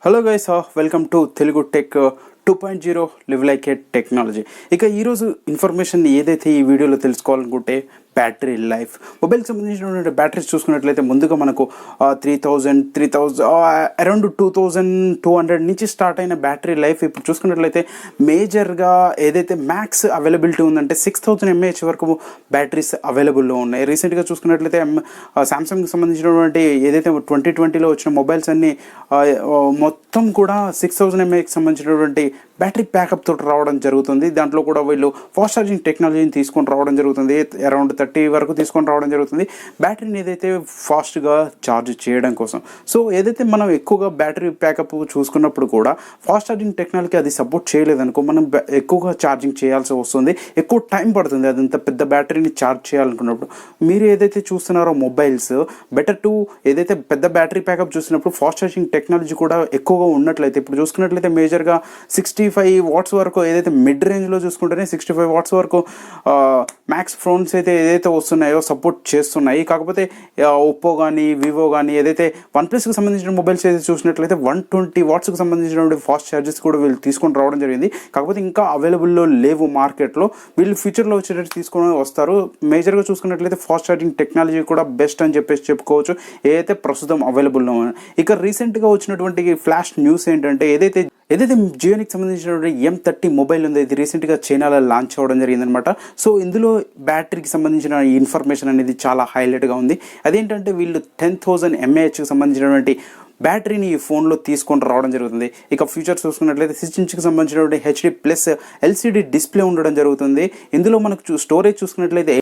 Hello guys, welcome to Telugu tech 2.0 live like A technology. ఇక ఈరోజు information ఏదైతే ఈ వీడియోలో తెలుసుకోవాలనుకుంటే బ్యాటరీ లైఫ్. మొబైల్కి సంబంధించినటువంటి బ్యాటరీస్ చూసుకున్నట్లయితే ముందుగా మనకు 3000 అరౌండ్ 2200 నుంచి స్టార్ట్ అయిన బ్యాటరీ లైఫ్ ఇప్పుడు చూసుకున్నట్లయితే మేజర్గా ఏదైతే మ్యాక్స్ అవైలబిలిటీ ఉందంటే 6000 mAh వరకు బ్యాటరీస్ అవైలబుల్లో ఉన్నాయి. రీసెంట్గా చూసుకున్నట్లయితే శాంసంగ్కి సంబంధించినటువంటి ఏదైతే 2020లో వచ్చిన మొబైల్స్ అన్నీ మొత్తం కూడా 6000 mAhకి సంబంధించినటువంటి బ్యాటరీ ప్యాకప్ తోటి రావడం జరుగుతుంది. దాంట్లో కూడా వీళ్ళు ఫాస్ట్ ఛార్జింగ్ టెక్నాలజీని తీసుకొని రావడం జరుగుతుంది. అరౌండ్ 30 వరకు తీసుకొని రావడం జరుగుతుంది బ్యాటరీని ఏదైతే ఫాస్ట్గా ఛార్జ్ చేయడం కోసం. సో ఏదైతే మనం ఎక్కువగా బ్యాటరీ ప్యాకప్ చూసుకున్నప్పుడు కూడా ఫాస్ట్ ఛార్జింగ్ టెక్నాలజీ అది సపోర్ట్ చేయలేదనుకో మనం ఎక్కువగా ఛార్జింగ్ చేయాల్సి వస్తుంది, ఎక్కువ టైం పడుతుంది అదంత పెద్ద బ్యాటరీని ఛార్జ్ చేయాలనుకున్నప్పుడు. మీరు ఏదైతే చూస్తున్నారో మొబైల్స్ బెటర్ టు ఏదైతే పెద్ద బ్యాటరీ ప్యాకప్ చూసినప్పుడు ఫాస్ట్ ఛార్జింగ్ టెక్నాలజీ కూడా ఎక్కువగా ఉన్నట్లయితే ఇప్పుడు చూసుకున్నట్లయితే మేజర్గా 65 వాట్స్ వరకు ఏదైతే మిడ్ రేంజ్లో చూసుకుంటేనే 65 వాట్స్ వరకు మ్యాక్స్ ఫోన్స్ అయితే ఏదైతే వస్తున్నాయో సపోర్ట్ చేస్తున్నాయి. కాకపోతే ఒప్పో కానీ వివో కానీ ఏదైతే వన్ప్లస్కి సంబంధించిన మొబైల్స్ అయితే చూసినట్లయితే 120 వాట్స్కి సంబంధించినటువంటి ఫాస్ట్ ఛార్జెస్ కూడా వీళ్ళు తీసుకొని రావడం జరిగింది. కాకపోతే ఇంకా అవైలబుల్లో లేవు మార్కెట్లో. వీళ్ళు ఫ్యూచర్లో వచ్చేటట్టు తీసుకొని వస్తారు. మేజర్గా చూసుకున్నట్లయితే ఫాస్ట్ ఛార్జింగ్ టెక్నాలజీ కూడా బెస్ట్ అని చెప్పేసి చెప్పుకోవచ్చు ఏదైతే ప్రస్తుతం అవైలబుల్లో ఉన్నాయి. ఇక రీసెంట్గా వచ్చినటువంటి ఫ్లాష్ న్యూస్ ఏంటంటే ఏదైతే జియోనీకి సంబంధించినటువంటి M30 మొబైల్ ఉంది, ఇది రీసెంట్గా చైనాలో లాంచ్ అవ్వడం జరిగిందనమాట. సో ఇందులో బ్యాటరీకి సంబంధించిన ఇన్ఫర్మేషన్ అనేది చాలా హైలైట్గా ఉంది. అదేంటంటే వీళ్ళు 10,000 mAhకి సంబంధించినటువంటి బ్యాటరీని ఈ ఫోన్లో తీసుకొని రావడం జరుగుతుంది. ఇక ఫ్యూచర్స్ చూసుకున్నట్లయితే 6 ఇంచ్కి సంబంధించినటువంటి HD+ LCD డిస్ప్లే ఉండడం జరుగుతుంది. ఇందులో మనకు స్టోరేజ్ చూసుకున్నట్లయితే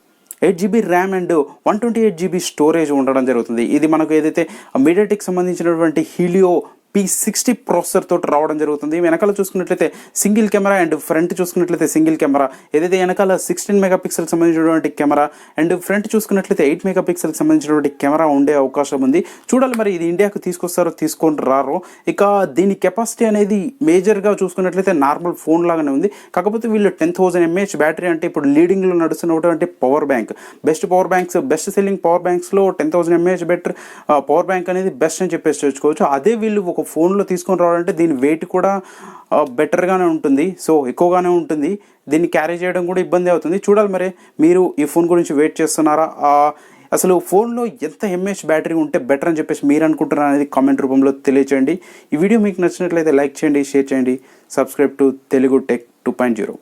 8GB RAM and 128GB storage ఉండడం జరుగుతుంది. ఇది మనకు ఏదైతే మీడియాటెక్ సంబంధించినటువంటి హీలియో P60 ప్రాసెసర్ తోటి రావడం జరుగుతుంది. వెనకాల చూసుకున్నట్లయితే సింగిల్ కెమెరా అండ్ ఫ్రంట్ చూసుకున్నట్లయితే సింగిల్ కెమెరా, ఏదైతే వెనకాల 16 మెగాపిక్సెల్కి సంబంధించినటువంటి కెమెరా అండ్ ఫ్రంట్ చూసుకున్నట్లయితే 8 మెగాపిక్సెల్కి సంబంధించినటువంటి కెమెరా ఉండే అవకాశం ఉంది. చూడాలి మరి ఇది ఇండియాకు తీసుకొస్తారో తీసుకొని రారో. ఇక దీని కెపాసిటీ అనేది మేజర్గా చూసుకున్నట్లయితే నార్మల్ ఫోన్ లాగానే ఉంది. కాకపోతే వీళ్ళు 10,000 mAh బ్యాటరీ అంటే ఇప్పుడు లీడింగ్లో నడుస్తున్నటువంటి power bank, best power banks, best selling power బ్యాంక్స్లో 10,000 mAh బ్యాటరీ పవర్ బ్యాంక్ అనేది బెస్ట్ అని చెప్పేసి తెచ్చుకోవచ్చు. అదే వీళ్ళు ఒక ఫోన్లో తీసుకొని రావాలంటే దీని వెయిట్ కూడా బెటర్గానే ఉంటుంది, సో ఎక్కువగానే ఉంటుంది. దీన్ని క్యారీ చేయడం కూడా ఇబ్బంది అవుతుంది. చూడాలి మరి మీరు ఈ ఫోన్ గురించి వెయిట్ చేస్తున్నారా, అసలు ఫోన్లో ఎంత mAh బ్యాటరీ ఉంటే బెటర్ అని చెప్పేసి మీరు అనుకుంటున్నారు అనేది కామెంట్ రూపంలో తెలియచేయండి. ఈ వీడియో మీకు నచ్చినట్లయితే లైక్ చేయండి, షేర్ చేయండి, సబ్స్క్రైబ్ టు తెలుగు టెక్ 2.0.